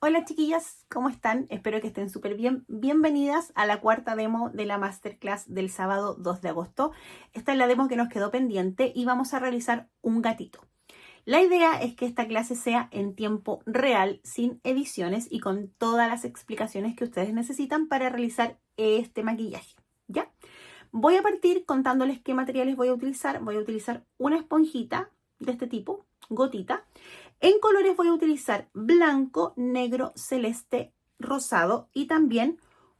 Hola chiquillas, ¿cómo están? Espero que estén súper bien. Bienvenidas a la cuarta demo de la Masterclass del sábado 2 de agosto. Esta es la demo que nos quedó pendiente y vamos a realizar un gatito. La idea es que esta clase sea en tiempo real, sin ediciones y con todas las explicaciones que ustedes necesitan para realizar este maquillaje, ¿ya? Voy a partir contándoles qué materiales voy a utilizar. Voy a utilizar una esponjita de este tipo, gotita. En colores voy a utilizar blanco, negro, celeste, rosado y también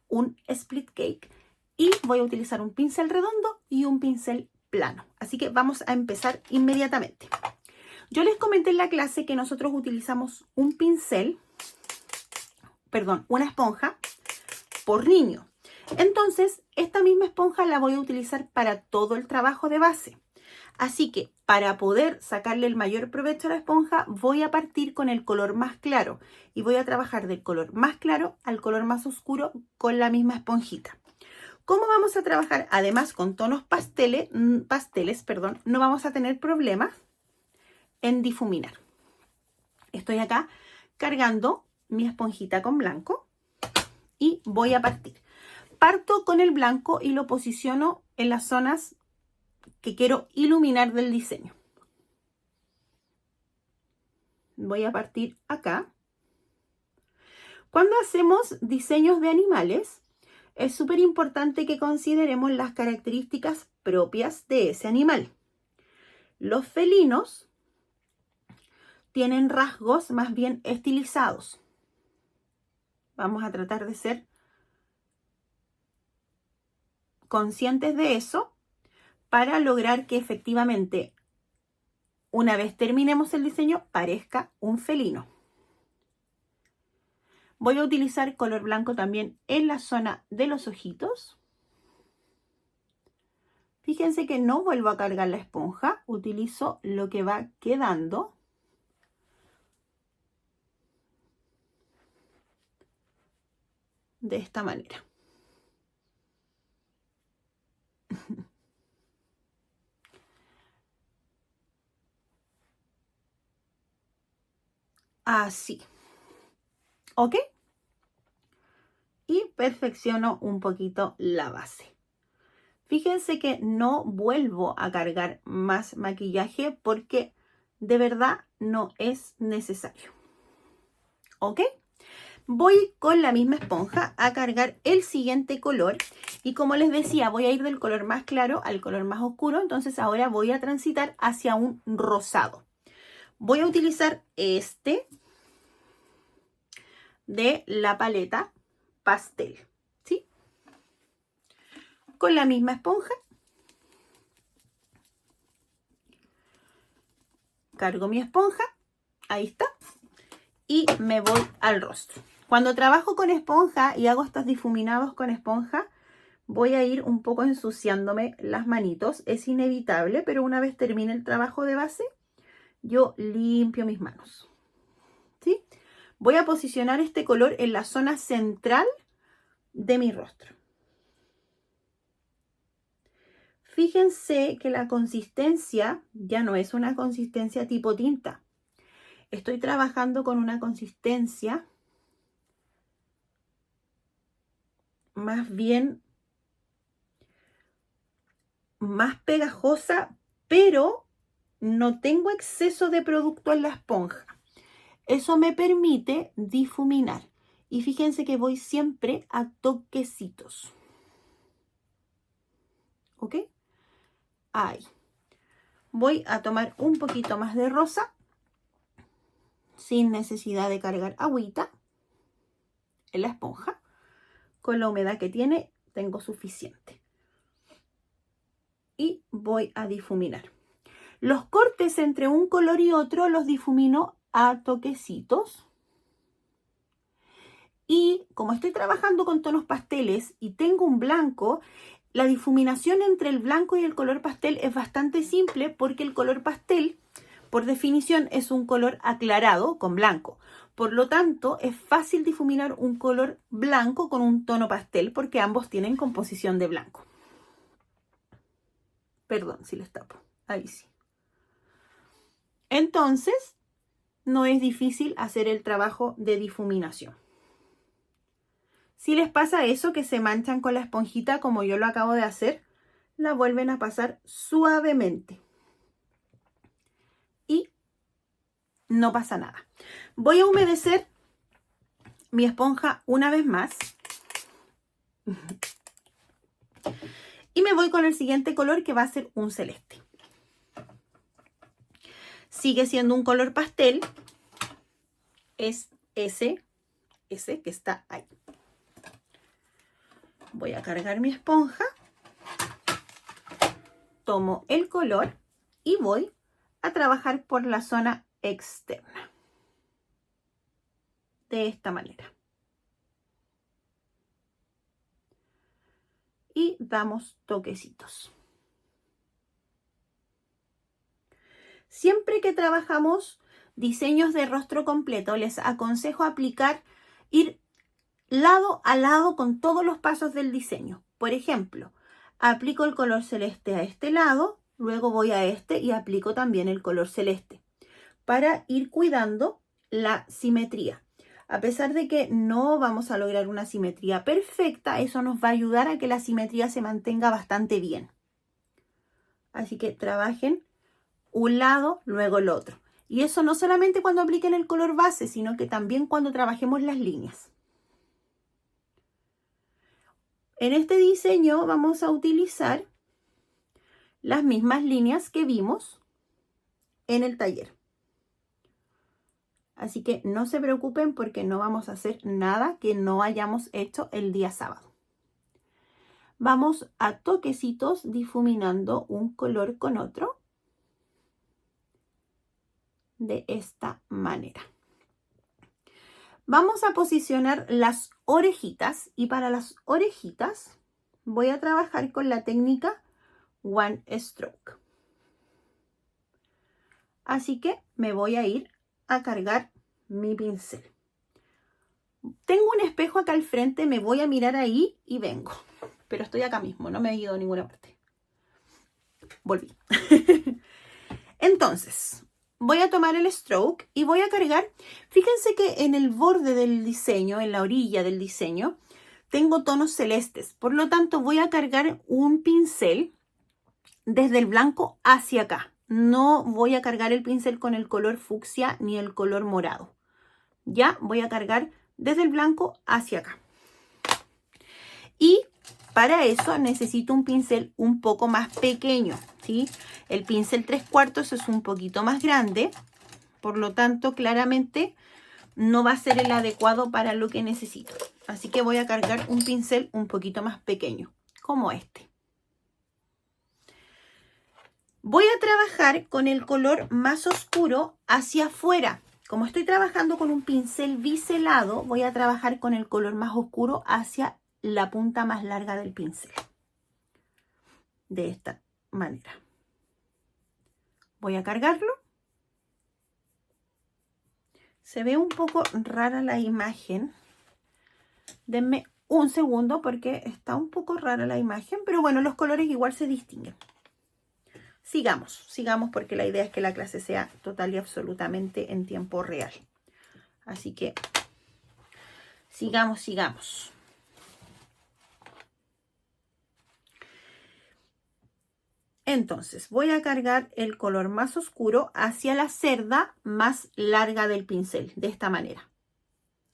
un split cake. Y voy a utilizar un pincel redondo y un pincel plano. Así que vamos a empezar inmediatamente. Yo les comenté en la clase que nosotros utilizamos un pincel, una esponja por niño. Entonces, esta misma esponja la voy a utilizar para todo el trabajo de base. Así que para poder sacarle el mayor provecho a la esponja, voy a partir con el color más claro y voy a trabajar del color más claro al color más oscuro con la misma esponjita. ¿Cómo vamos a trabajar? Además, con tonos pasteles, no vamos a tener problemas en difuminar. Estoy acá cargando mi esponjita con blanco y voy a partir. Parto con el blanco y lo posiciono en las zonas que quiero iluminar del diseño. Voy a partir acá. Cuando hacemos diseños de animales, es súper importante que consideremos las características propias de ese animal. Los felinos tienen rasgos más bien estilizados. Vamos a tratar de ser conscientes de eso para lograr que efectivamente, una vez terminemos el diseño, parezca un felino. Voy a utilizar color blanco también en la zona de los ojitos. Fíjense que no vuelvo a cargar la esponja, utilizo lo que va quedando. De esta manera. Así. ¿Ok? Y perfecciono un poquito la base. Fíjense que no vuelvo a cargar más maquillaje porque de verdad no es necesario. ¿Ok? Voy con la misma esponja a cargar el siguiente color y como les decía, voy a ir del color más claro al color más oscuro, entonces ahora voy a transitar hacia un rosado. Voy a utilizar este de la paleta pastel, ¿sí? Con la misma esponja cargo mi esponja, ahí está, y me voy al rostro. Cuando trabajo con esponja y hago estos difuminados con esponja, voy a ir un poco ensuciándome las manitos, es inevitable, pero una vez termine el trabajo de base, yo limpio mis manos, ¿sí? Voy a posicionar este color en la zona central de mi rostro. Fíjense que la consistencia ya no es una consistencia tipo tinta. Estoy trabajando con una consistencia más bien más pegajosa, pero no tengo exceso de producto en la esponja. Eso me permite difuminar. Y fíjense que voy siempre a toquecitos. ¿Ok? Ahí. Voy a tomar un poquito más de rosa, sin necesidad de cargar agüita en la esponja. Con la humedad que tiene, tengo suficiente. Y voy a difuminar. Los cortes entre un color y otro los difumino a toquecitos. Y como estoy trabajando con tonos pasteles y tengo un blanco, la difuminación entre el blanco y el color pastel es bastante simple porque el color pastel, por definición, es un color aclarado con blanco. Por lo tanto, es fácil difuminar un color blanco con un tono pastel porque ambos tienen composición de blanco. Perdón si les tapo. Ahí sí. Entonces, no es difícil hacer el trabajo de difuminación. Si les pasa eso, que se manchan con la esponjita como yo lo acabo de hacer, la vuelven a pasar suavemente. Y no pasa nada. Voy a humedecer mi esponja una vez más. Y me voy con el siguiente color, que va a ser un celeste. Sigue siendo un color pastel. Es ese que está ahí. Voy a cargar mi esponja. Tomo el color y voy a trabajar por la zona externa. De esta manera. Y damos toquecitos. Siempre que trabajamos diseños de rostro completo, les aconsejo ir lado a lado con todos los pasos del diseño. Por ejemplo, aplico el color celeste a este lado, luego voy a este y aplico también el color celeste para ir cuidando la simetría. A pesar de que no vamos a lograr una simetría perfecta, eso nos va a ayudar a que la simetría se mantenga bastante bien. Así que trabajen un lado, luego el otro. Y eso no solamente cuando apliquen el color base, sino que también cuando trabajemos las líneas. En este diseño vamos a utilizar las mismas líneas que vimos en el taller. Así que no se preocupen porque no vamos a hacer nada que no hayamos hecho el día sábado. Vamos a toquecitos difuminando un color con otro. De esta manera. Vamos a posicionar las orejitas y para las orejitas voy a trabajar con la técnica One Stroke. Así que me voy a ir a cargar mi pincel. Tengo un espejo acá al frente, me voy a mirar ahí y vengo. Pero estoy acá mismo, no me he ido a ninguna parte. Volví. Entonces, voy a tomar el stroke y voy a cargar. Fíjense que en el borde del diseño, en la orilla del diseño, tengo tonos celestes. Por lo tanto, voy a cargar un pincel desde el blanco hacia acá. No voy a cargar el pincel con el color fucsia ni el color morado. Ya voy a cargar desde el blanco hacia acá. Y para eso necesito un pincel un poco más pequeño, ¿sí? El pincel 3/4 es un poquito más grande, por lo tanto claramente no va a ser el adecuado para lo que necesito. Así que voy a cargar un pincel un poquito más pequeño, como este. Voy a trabajar con el color más oscuro hacia afuera. Como estoy trabajando con un pincel biselado, voy a trabajar con el color más oscuro hacia la punta más larga del pincel. De esta manera. Voy a cargarlo. Se ve un poco rara la imagen. Denme un segundo porque está un poco rara la imagen, pero bueno, los colores igual se distinguen. Sigamos porque la idea es que la clase sea total y absolutamente en tiempo real. Así que sigamos. Entonces voy a cargar el color más oscuro hacia la cerda más larga del pincel, de esta manera.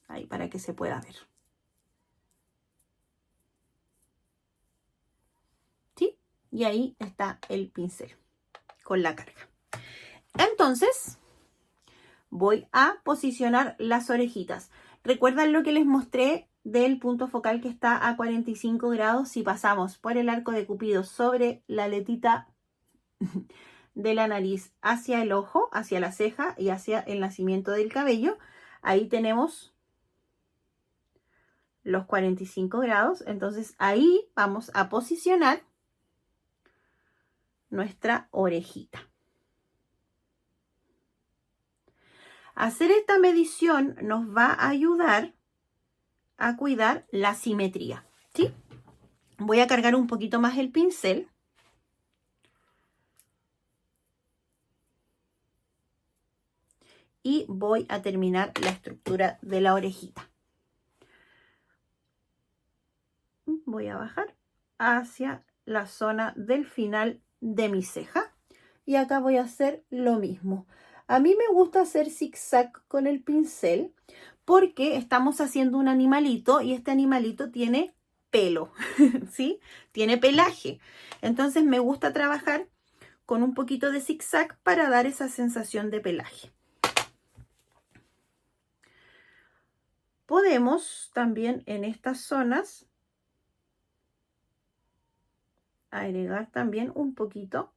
Ahí para que se pueda ver. ¿Sí? Y ahí está el pincel con la carga. Entonces voy a posicionar las orejitas. ¿Recuerdan lo que les mostré del punto focal que está a 45 grados? Si pasamos por el arco de Cupido sobre la aletita de la nariz hacia el ojo, hacia la ceja y hacia el nacimiento del cabello, ahí tenemos los 45 grados. Entonces ahí vamos a posicionar nuestra orejita. Hacer esta medición nos va a ayudar a cuidar la simetría, ¿sí? Voy a cargar un poquito más el pincel. y voy a terminar la estructura de la orejita. Voy a bajar hacia la zona del final de mi ceja y acá voy a hacer lo mismo. A mí me gusta hacer zigzag con el pincel porque estamos haciendo un animalito y este animalito tiene pelo, ¿sí? Tiene pelaje. Entonces me gusta trabajar con un poquito de zigzag para dar esa sensación de pelaje. Podemos también en estas zonas agregar también un poquito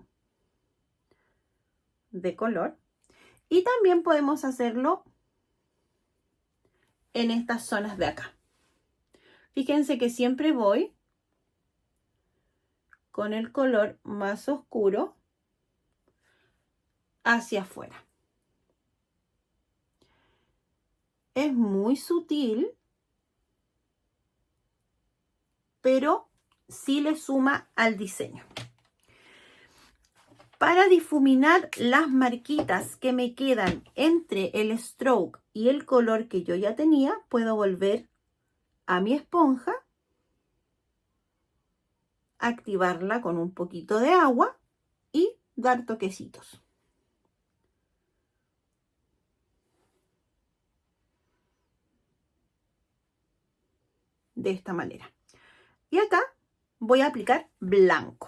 de color y también podemos hacerlo en estas zonas de acá. Fíjense que siempre voy con el color más oscuro hacia afuera. Es muy sutil, pero sí le suma al diseño. Para difuminar las marquitas que me quedan entre el stroke y el color que yo ya tenía, puedo volver a mi esponja, activarla con un poquito de agua y dar toquecitos. De esta manera. Y acá voy a aplicar blanco.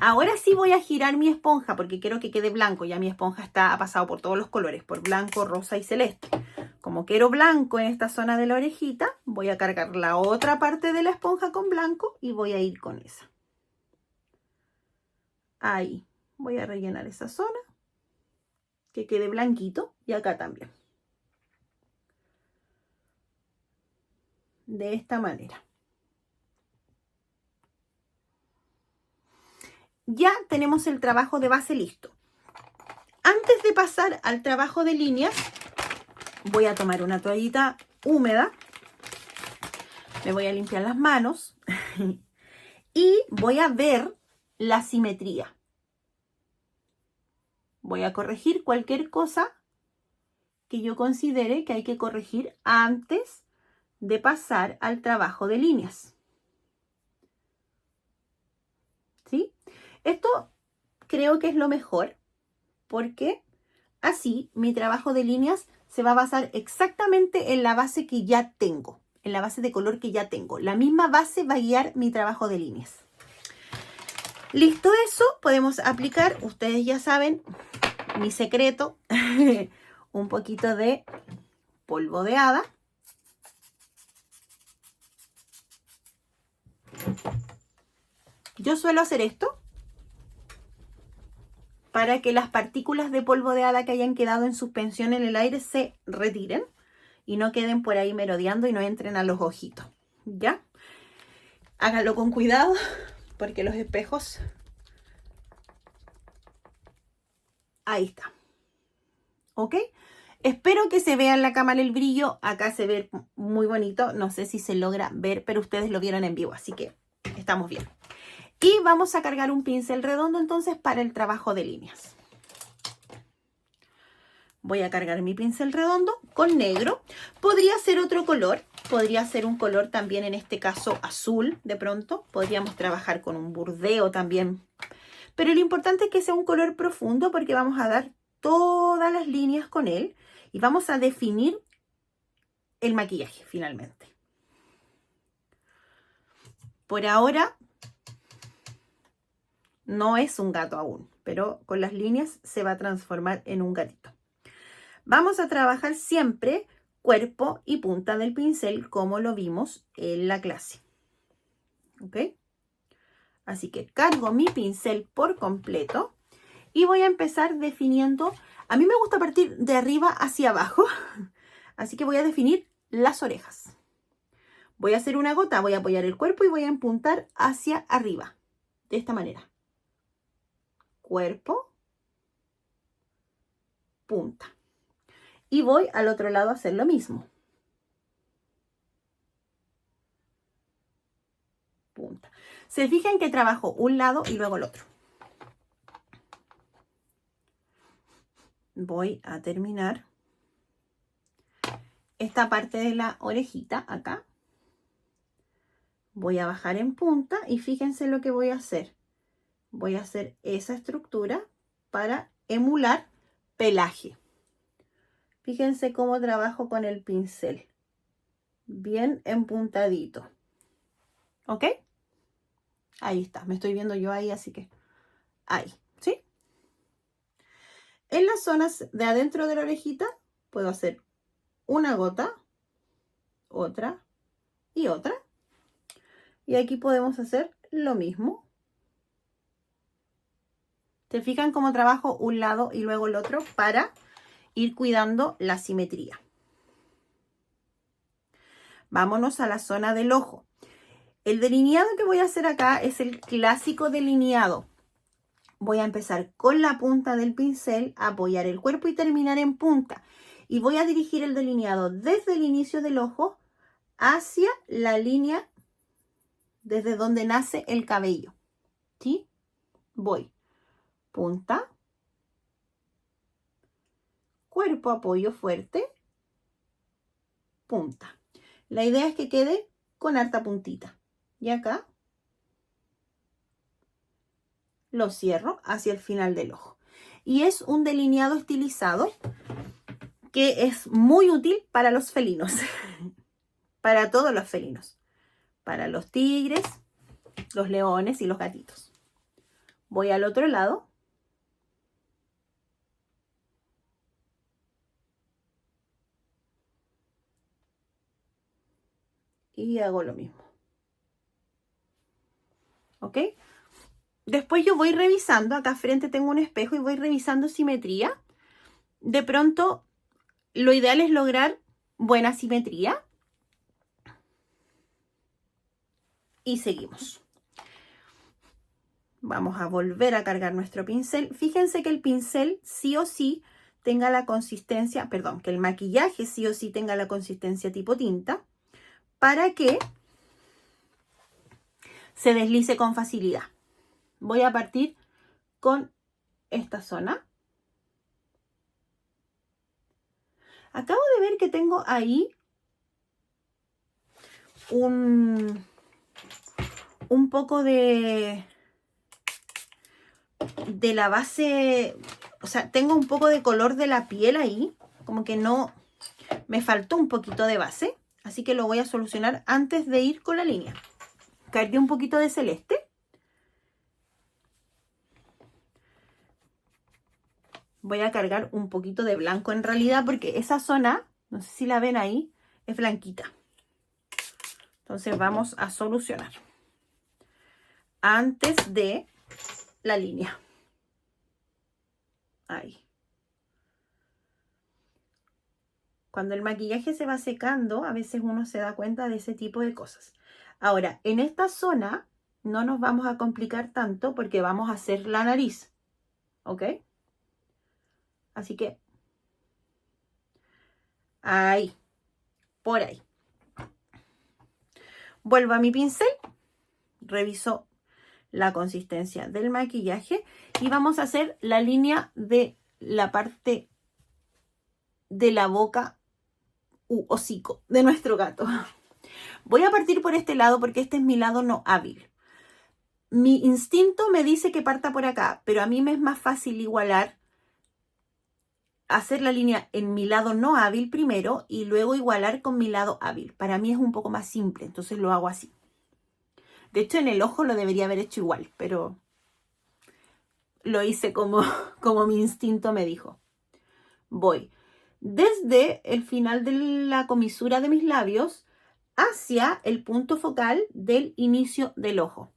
Ahora sí voy a girar mi esponja porque quiero que quede blanco. Ya mi esponja ha pasado por todos los colores, por blanco, rosa y celeste. Como quiero blanco en esta zona de la orejita, voy a cargar la otra parte de la esponja con blanco y voy a ir con esa. Ahí. Voy a rellenar esa zona. Que quede blanquito y acá también. De esta manera. Ya tenemos el trabajo de base listo. Antes de pasar al trabajo de líneas, voy a tomar una toallita húmeda, me voy a limpiar las manos y voy a ver la simetría. Voy a corregir cualquier cosa que yo considere que hay que corregir antes de pasar al trabajo de líneas. ¿Sí? Esto creo que es lo mejor porque así mi trabajo de líneas se va a basar exactamente en la base que ya tengo, en la base de color que ya tengo. La misma base va a guiar mi trabajo de líneas. Listo eso, podemos aplicar, ustedes ya saben, mi secreto, un poquito de polvo de hada. Yo suelo hacer esto para que las partículas de polvo de hada que hayan quedado en suspensión en el aire se retiren y no queden por ahí merodeando y no entren a los ojitos, ¿ya? Háganlo con cuidado porque los espejos... Ahí está. ¿Ok? Espero que se vea en la cámara el brillo. Acá se ve muy bonito. No sé si se logra ver, pero ustedes lo vieron en vivo, así que estamos bien. Y vamos a cargar un pincel redondo entonces para el trabajo de líneas. Voy a cargar mi pincel redondo con negro. Podría ser otro color. Podría ser un color también, en este caso, azul de pronto. Podríamos trabajar con un burdeo también. Pero lo importante es que sea un color profundo porque vamos a dar todas las líneas con él. Y vamos a definir el maquillaje finalmente. Por ahora no es un gato aún, pero con las líneas se va a transformar en un gatito. Vamos a trabajar siempre cuerpo y punta del pincel como lo vimos en la clase. ¿Ok? Así que cargo mi pincel por completo y voy a empezar definiendo. A mí me gusta partir de arriba hacia abajo, así que voy a definir las orejas. Voy a hacer una gota, voy a apoyar el cuerpo y voy a empuntar hacia arriba, de esta manera. Cuerpo, punta. Y voy al otro lado a hacer lo mismo. Punta. Se fijan que trabajo un lado y luego el otro. voy a terminar esta parte de la orejita acá. Voy a bajar en punta y fíjense lo que voy a hacer. Voy a hacer esa estructura para emular pelaje. Fíjense cómo trabajo con el pincel. Bien empuntadito. ¿Ok? Ahí está. Me estoy viendo yo ahí, así que ahí, ¿sí? En las zonas de adentro de la orejita puedo hacer una gota, otra y otra. Y aquí podemos hacer lo mismo. ¿Se fijan cómo trabajo un lado y luego el otro para ir cuidando la simetría? Vámonos a la zona del ojo. El delineado que voy a hacer acá es el clásico delineado. Voy a empezar con la punta del pincel, apoyar el cuerpo y terminar en punta. Y voy a dirigir el delineado desde el inicio del ojo hacia la línea desde donde nace el cabello. ¿Sí? Voy. Punta. Cuerpo, apoyo fuerte. Punta. La idea es que quede con harta puntita. Y acá lo cierro hacia el final del ojo. Y es un delineado estilizado que es muy útil para los felinos. Para todos los felinos. Para los tigres, los leones y los gatitos. Voy al otro lado. Y hago lo mismo. ¿Ok? Después yo voy revisando. Acá frente tengo un espejo y voy revisando simetría. De pronto, lo ideal es lograr buena simetría. Y seguimos. Vamos a volver a cargar nuestro pincel. Fíjense que el pincel sí o sí tenga la consistencia, perdón, que el maquillaje sí o sí tenga la consistencia tipo tinta para que se deslice con facilidad. Voy a partir con esta zona. Acabo de ver que tengo ahí un poco de la base, o sea, tengo un poco de color de la piel ahí, como que no, me faltó un poquito de base, así que lo voy a solucionar antes de ir con la línea. Cargué un poquito de celeste. Voy a cargar un poquito de blanco en realidad porque esa zona, no sé si la ven ahí, es blanquita. Entonces vamos a solucionar antes de la línea. Ahí. Cuando el maquillaje se va secando, a veces uno se da cuenta de ese tipo de cosas. Ahora, en esta zona no nos vamos a complicar tanto porque vamos a hacer la nariz. ¿Ok? Así que ahí, por ahí. Vuelvo a mi pincel, reviso la consistencia del maquillaje y vamos a hacer la línea de la parte de la boca u hocico de nuestro gato. Voy a partir por este lado porque este es mi lado no hábil. Mi instinto me dice que parta por acá, pero a mí me es más fácil igualar, hacer la línea en mi lado no hábil primero y luego igualar con mi lado hábil. Para mí es un poco más simple, entonces lo hago así. De hecho, en el ojo lo debería haber hecho igual, pero lo hice como mi instinto me dijo. Voy desde el final de la comisura de mis labios hacia el punto focal del inicio del ojo.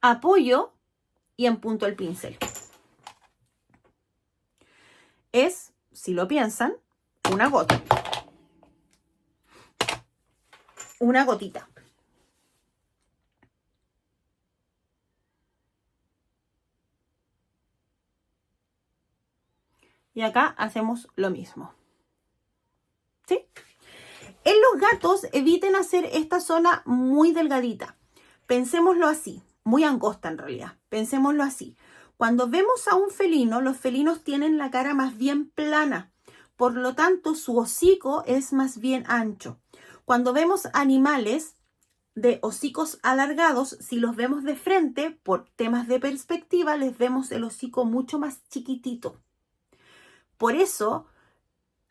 Apoyo y empunto el pincel. Es, si lo piensan, una gota. Una gotita. Y acá hacemos lo mismo. ¿Sí? En los gatos eviten hacer esta zona muy delgadita. pensémoslo así, muy angosta en realidad, pensémoslo así. Cuando vemos a un felino, los felinos tienen la cara más bien plana, por lo tanto su hocico es más bien ancho. Cuando vemos animales de hocicos alargados, si los vemos de frente, por temas de perspectiva, les vemos el hocico mucho más chiquitito. Por eso,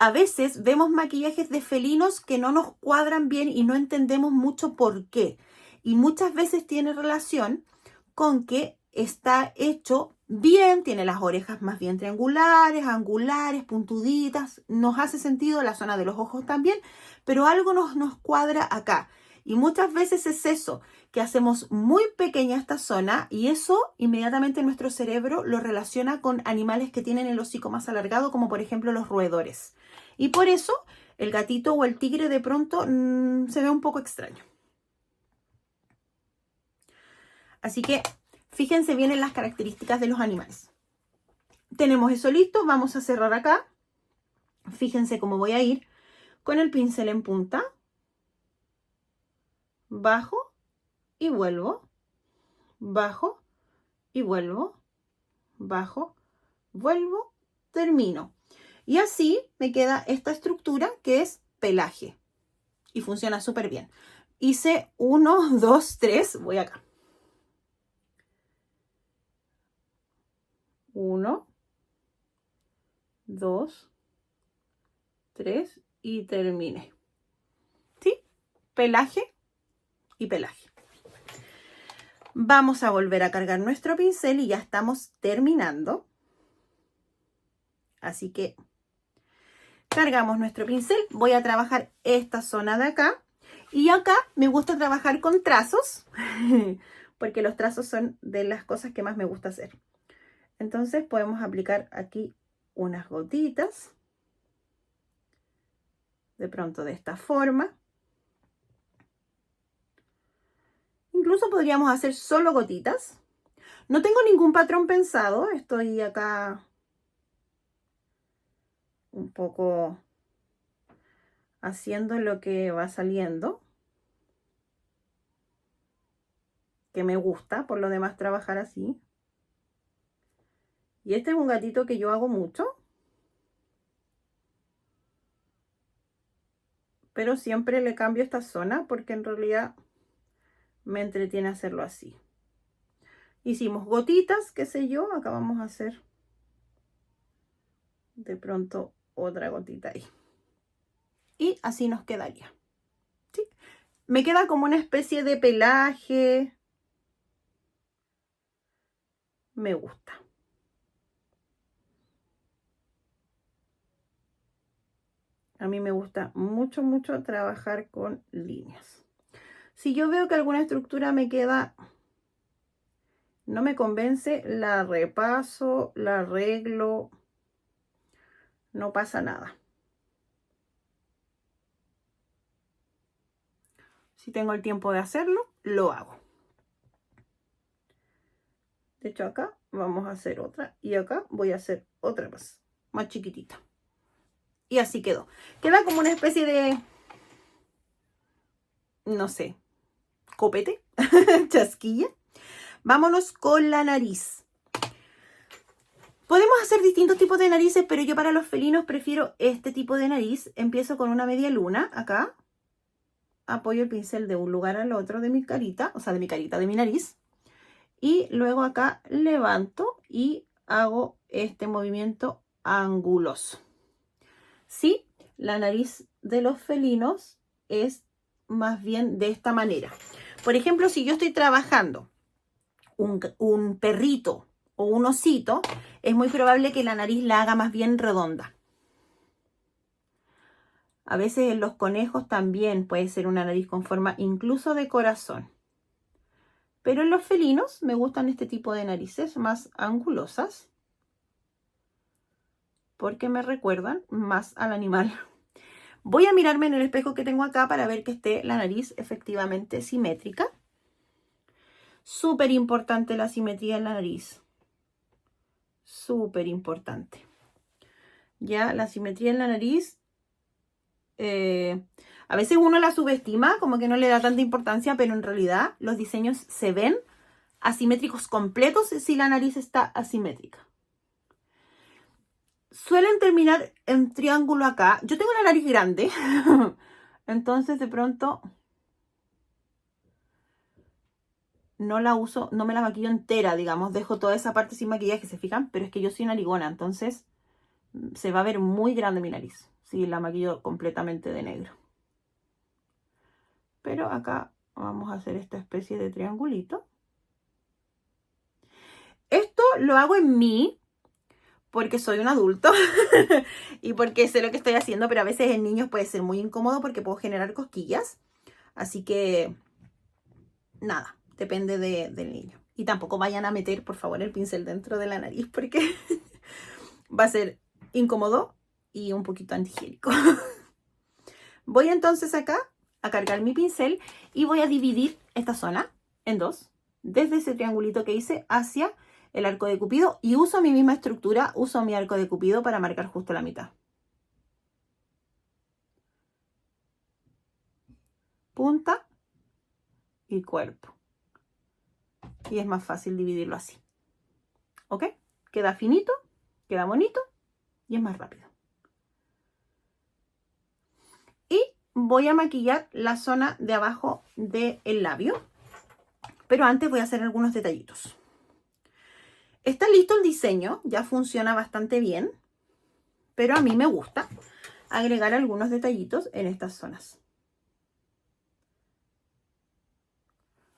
a veces vemos maquillajes de felinos que no nos cuadran bien y no entendemos mucho por qué. Y muchas veces tiene relación con que está hecho bien, tiene las orejas más bien triangulares, angulares, puntuditas. Nos hace sentido la zona de los ojos también, pero algo nos cuadra acá. Y muchas veces es eso, que hacemos muy pequeña esta zona y eso inmediatamente nuestro cerebro lo relaciona con animales que tienen el hocico más alargado, como por ejemplo los roedores. Y por eso el gatito o el tigre de pronto se ve un poco extraño. Así que fíjense bien en las características de los animales. Tenemos eso listo, vamos a cerrar acá. Fíjense cómo voy a ir con el pincel en punta. Bajo y vuelvo, bajo y vuelvo, bajo, vuelvo, termino. Y así me queda esta estructura que es pelaje. Y funciona súper bien. Hice 1, 2, 3, voy acá. 1, 2, 3 y terminé. ¿Sí? Pelaje y pelaje. Vamos a volver a cargar nuestro pincel y ya estamos terminando. Así que cargamos nuestro pincel. Voy a trabajar esta zona de acá. Y acá me gusta trabajar con trazos, porque los trazos son de las cosas que más me gusta hacer. Entonces podemos aplicar aquí unas gotitas. De pronto de esta forma. Incluso podríamos hacer solo gotitas. No tengo ningún patrón pensado. Estoy acá un poco haciendo lo que va saliendo. Que me gusta, por lo demás, trabajar así. Y este es un gatito que yo hago mucho. Pero siempre le cambio esta zona porque en realidad me entretiene hacerlo así. Hicimos gotitas, qué sé yo. Acá vamos a hacer de pronto otra gotita ahí. Y así nos quedaría. ¿Sí? Me queda como una especie de pelaje. Me gusta. A mí me gusta mucho, mucho trabajar con líneas. Si yo veo que alguna estructura me queda, no me convence, la repaso, la arreglo. No pasa nada. Si tengo el tiempo de hacerlo, lo hago. De hecho, acá vamos a hacer otra. Y acá voy a hacer otra más chiquitita. Y así quedó. Queda como una especie de, no sé, copete, chasquilla. Vámonos con la nariz. Podemos hacer distintos tipos de narices, pero yo para los felinos prefiero este tipo de nariz. Empiezo con una media luna, acá. Apoyo el pincel de un lugar al otro de mi carita, o sea, de mi carita, de mi nariz. Y luego acá levanto y hago este movimiento anguloso. ¿Sí? La nariz de los felinos es más bien de esta manera. Por ejemplo, si yo estoy trabajando un perrito o un osito, es muy probable que la nariz la haga más bien redonda. A veces en los conejos también puede ser una nariz con forma incluso de corazón. Pero en los felinos me gustan este tipo de narices más angulosas, porque me recuerdan más al animal. Voy a mirarme en el espejo que tengo acá para ver que esté la nariz efectivamente simétrica. Súper importante la simetría en la nariz. Súper importante. Ya la simetría en la nariz. A veces uno la subestima, como que no le da tanta importancia, pero en realidad los diseños se ven asimétricos completos si la nariz está asimétrica. Suelen terminar en triángulo acá. Yo tengo una nariz grande, entonces de pronto no la uso, no me la maquillo entera, digamos. Dejo toda esa parte sin maquillaje, ¿se fijan? Pero es que yo soy narigona, entonces se va a ver muy grande mi nariz si la maquillo completamente de negro. Pero acá vamos a hacer esta especie de triangulito. Esto lo hago en mí porque soy un adulto y porque sé lo que estoy haciendo, pero a veces en niños puede ser muy incómodo porque puedo generar cosquillas. Así que, nada, depende del niño. Y tampoco vayan a meter, por favor, el pincel dentro de la nariz porque va a ser incómodo y un poquito antihigiénico. Voy entonces acá a cargar mi pincel y voy a dividir esta zona en dos, desde ese triangulito que hice hacia el arco de Cupido, y uso mi misma estructura, uso mi arco de Cupido para marcar justo la mitad. Punta y cuerpo. Y es más fácil dividirlo así. ¿Ok? Queda finito, queda bonito y es más rápido. Y voy a maquillar la zona de abajo del labio, pero antes voy a hacer algunos detallitos. Está listo el diseño, ya funciona bastante bien, pero a mí me gusta agregar algunos detallitos en estas zonas.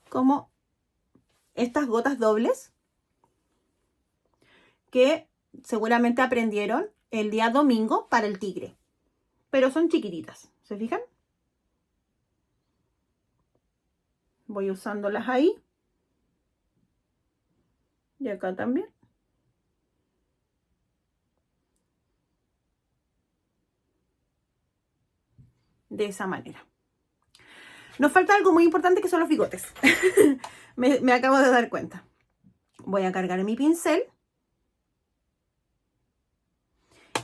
Como estas gotas dobles que seguramente aprendieron el día domingo para el tigre, pero son chiquititas, ¿se fijan? Voy usándolas ahí. Y acá también. De esa manera. Nos falta algo muy importante que son los bigotes. me acabo de dar cuenta. Voy a cargar mi pincel.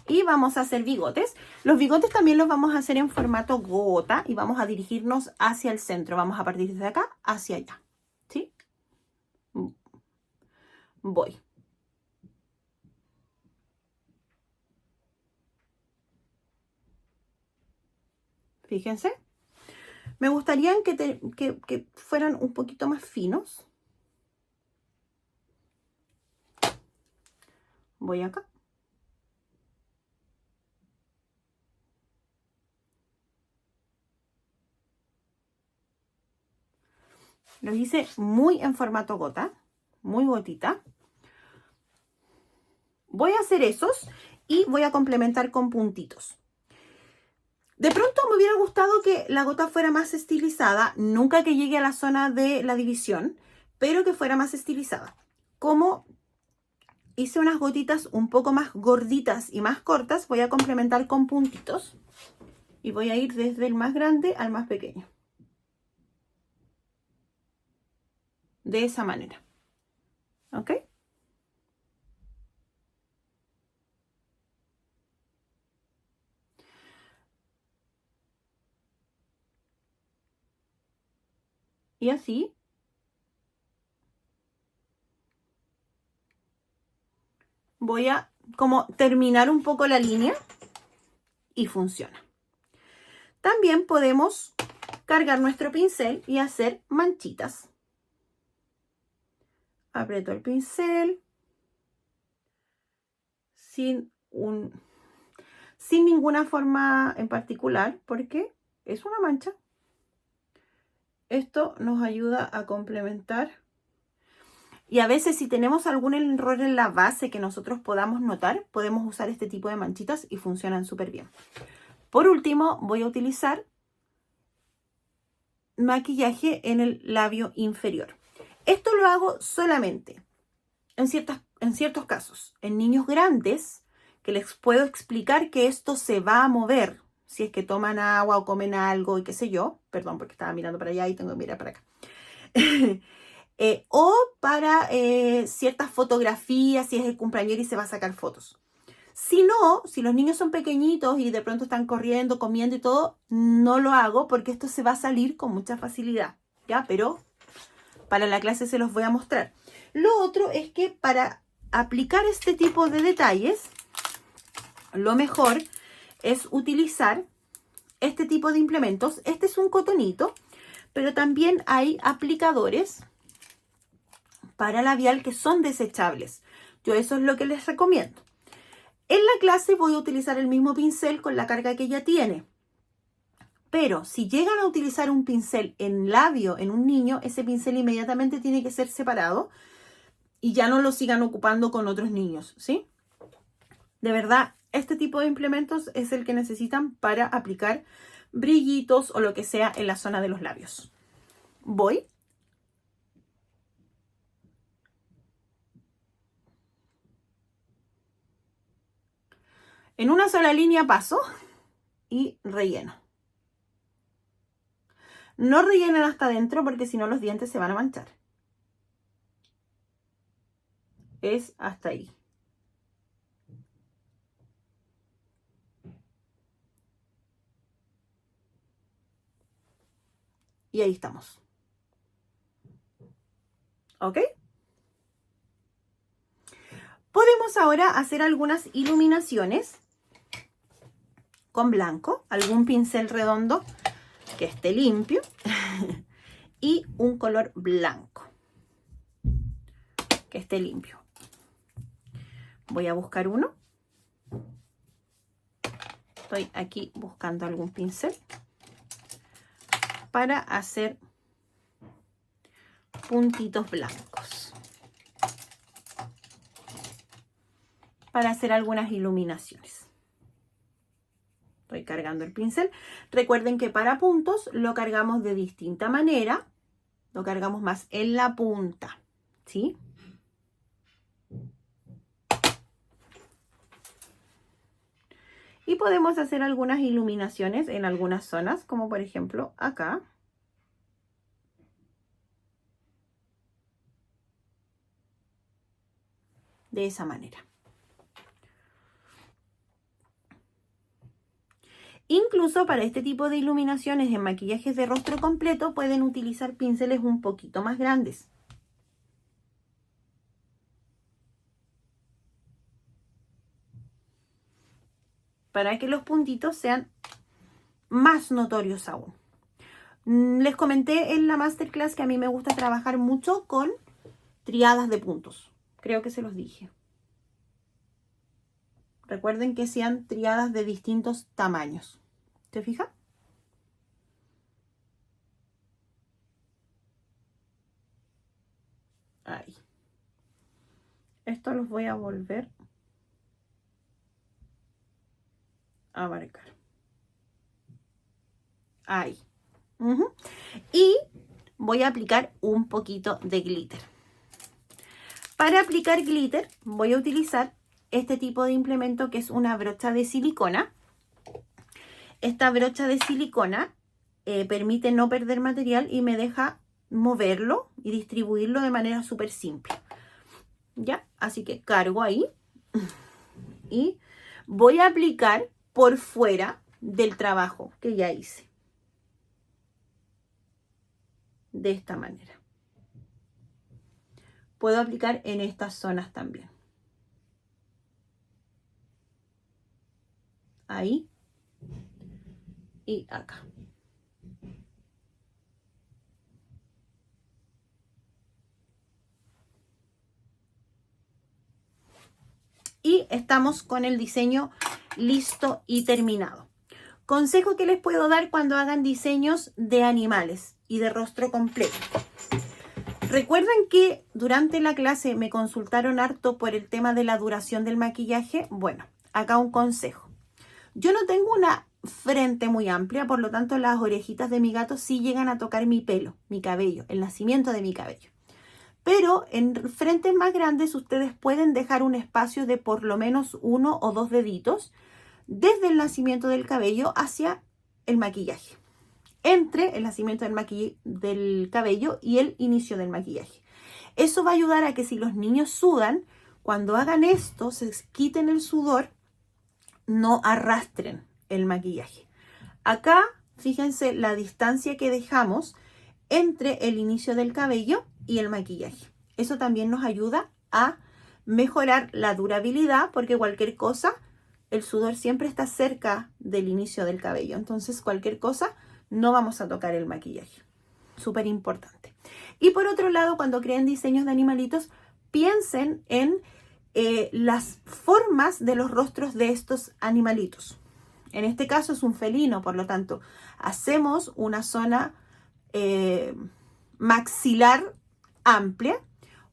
Y vamos a hacer bigotes. Los bigotes también los vamos a hacer en formato gota. Y vamos a dirigirnos hacia el centro. Vamos a partir desde acá hacia allá. ¿Sí? Voy. Fíjense. Me gustaría que fueran un poquito más finos. Voy acá. Los hice muy en formato gota. Muy gotita. Voy a hacer esos y voy a complementar con puntitos. De pronto me hubiera gustado que la gota fuera más estilizada, nunca que llegue a la zona de la división, pero que fuera más estilizada. Como hice unas gotitas un poco más gorditas y más cortas, voy a complementar con puntitos. Y voy a ir desde el más grande al más pequeño. De esa manera. ¿Ok? Y así voy a como terminar un poco la línea y funciona. También podemos cargar nuestro pincel y hacer manchitas. Aprieto el pincel sin ninguna forma en particular porque es una mancha. Esto nos ayuda a complementar. Y a veces si tenemos algún error en la base que nosotros podamos notar, podemos usar este tipo de manchitas y funcionan súper bien. Por último, voy a utilizar maquillaje en el labio inferior. Esto lo hago solamente en ciertos casos. En niños grandes, que les puedo explicar que esto se va a mover si es que toman agua o comen algo y qué sé yo. Perdón, porque estaba mirando para allá y tengo que mirar para acá. O para ciertas fotografías, si es el cumpleañero y se va a sacar fotos. Si no, si los niños son pequeñitos y de pronto están corriendo, comiendo y todo, no lo hago porque esto se va a salir con mucha facilidad, ¿ya? Pero para la clase se los voy a mostrar. Lo otro es que para aplicar este tipo de detalles, lo mejor es utilizar este tipo de implementos. Este es un cotonito, pero también hay aplicadores para labial que son desechables. Yo eso es lo que les recomiendo. En la clase voy a utilizar el mismo pincel con la carga que ella tiene. Pero si llegan a utilizar un pincel en labio en un niño, ese pincel inmediatamente tiene que ser separado y ya no lo sigan ocupando con otros niños, ¿sí? De verdad, este tipo de implementos es el que necesitan para aplicar brillitos o lo que sea en la zona de los labios. Voy. En una sola línea paso y relleno. No rellenen hasta adentro porque si no los dientes se van a manchar. Es hasta ahí. Y ahí estamos. ¿Ok? Podemos ahora hacer algunas iluminaciones con blanco, algún pincel redondo que esté limpio y un color blanco que esté limpio. Voy a buscar uno. Estoy aquí buscando algún pincel para hacer puntitos blancos. Para hacer algunas iluminaciones. Estoy cargando el pincel. Recuerden que para puntos lo cargamos de distinta manera. Lo cargamos más en la punta, ¿sí? Y podemos hacer algunas iluminaciones en algunas zonas, como por ejemplo acá. De esa manera. Incluso para este tipo de iluminaciones en maquillajes de rostro completo pueden utilizar pinceles un poquito más grandes. Para que los puntitos sean más notorios aún. Les comenté en la masterclass que a mí me gusta trabajar mucho con triadas de puntos. Creo que se los dije. Recuerden que sean triadas de distintos tamaños. ¿Te fijas? Ahí. Esto los voy a volver a marcar. Ahí. Y voy a aplicar un poquito de glitter. Para aplicar glitter voy a utilizar este tipo de implemento que es una brocha de silicona. Esta brocha de silicona permite no perder material y me deja moverlo y distribuirlo de manera súper simple. ¿Ya? Así que cargo ahí y voy a aplicar por fuera del trabajo que ya hice. De esta manera. Puedo aplicar en estas zonas también. Ahí y acá. Y estamos con el diseño listo y terminado. Consejo que les puedo dar cuando hagan diseños de animales y de rostro completo. ¿Recuerdan que durante la clase me consultaron harto por el tema de la duración del maquillaje? Bueno, acá un consejo. Yo no tengo una frente muy amplia, por lo tanto las orejitas de mi gato sí llegan a tocar mi pelo, mi cabello, el nacimiento de mi cabello. Pero en frentes más grandes ustedes pueden dejar un espacio de por lo menos 1 o 2 deditos desde el nacimiento del cabello hacia el maquillaje. Entre el nacimiento del cabello y el inicio del maquillaje. Eso va a ayudar a que si los niños sudan, cuando hagan esto, se quiten el sudor no arrastren el maquillaje. Acá, fíjense la distancia que dejamos entre el inicio del cabello y el maquillaje. Eso también nos ayuda a mejorar la durabilidad, porque cualquier cosa, el sudor siempre está cerca del inicio del cabello. Entonces, cualquier cosa, no vamos a tocar el maquillaje. Súper importante. Y por otro lado, cuando creen diseños de animalitos, piensen en las formas de los rostros de estos animalitos. En este caso es un felino, por lo tanto, hacemos una zona maxilar amplia,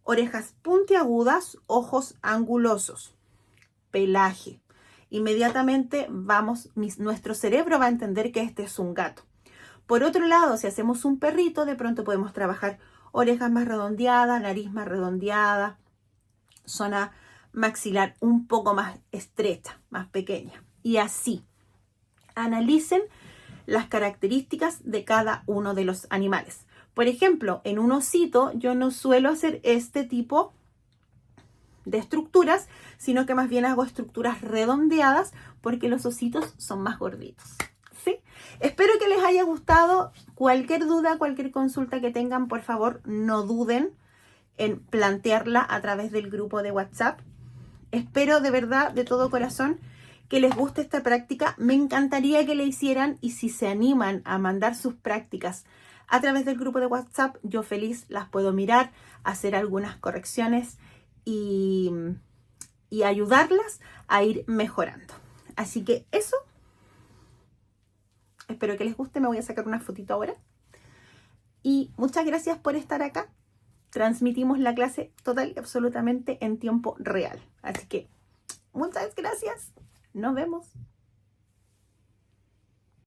orejas puntiagudas, ojos angulosos, pelaje. Inmediatamente nuestro cerebro va a entender que este es un gato. Por otro lado, si hacemos un perrito, de pronto podemos trabajar orejas más redondeadas, nariz más redondeada, zona maxilar un poco más estrecha, más pequeña. Y así, analicen las características de cada uno de los animales. Por ejemplo, en un osito yo no suelo hacer este tipo de estructuras, sino que más bien hago estructuras redondeadas porque los ositos son más gorditos. ¿Sí? Espero que les haya gustado. Cualquier duda, cualquier consulta que tengan, por favor, no duden en plantearla a través del grupo de WhatsApp. Espero de verdad, de todo corazón, que les guste esta práctica. Me encantaría que la hicieran, y si se animan a mandar sus prácticas a través del grupo de WhatsApp, yo feliz las puedo mirar, hacer algunas correcciones y ayudarlas a ir mejorando. Así que eso, espero que les guste. Me voy a sacar una fotito ahora. Y muchas gracias por estar acá. Transmitimos la clase total y absolutamente en tiempo real. Así que muchas gracias. Nos vemos.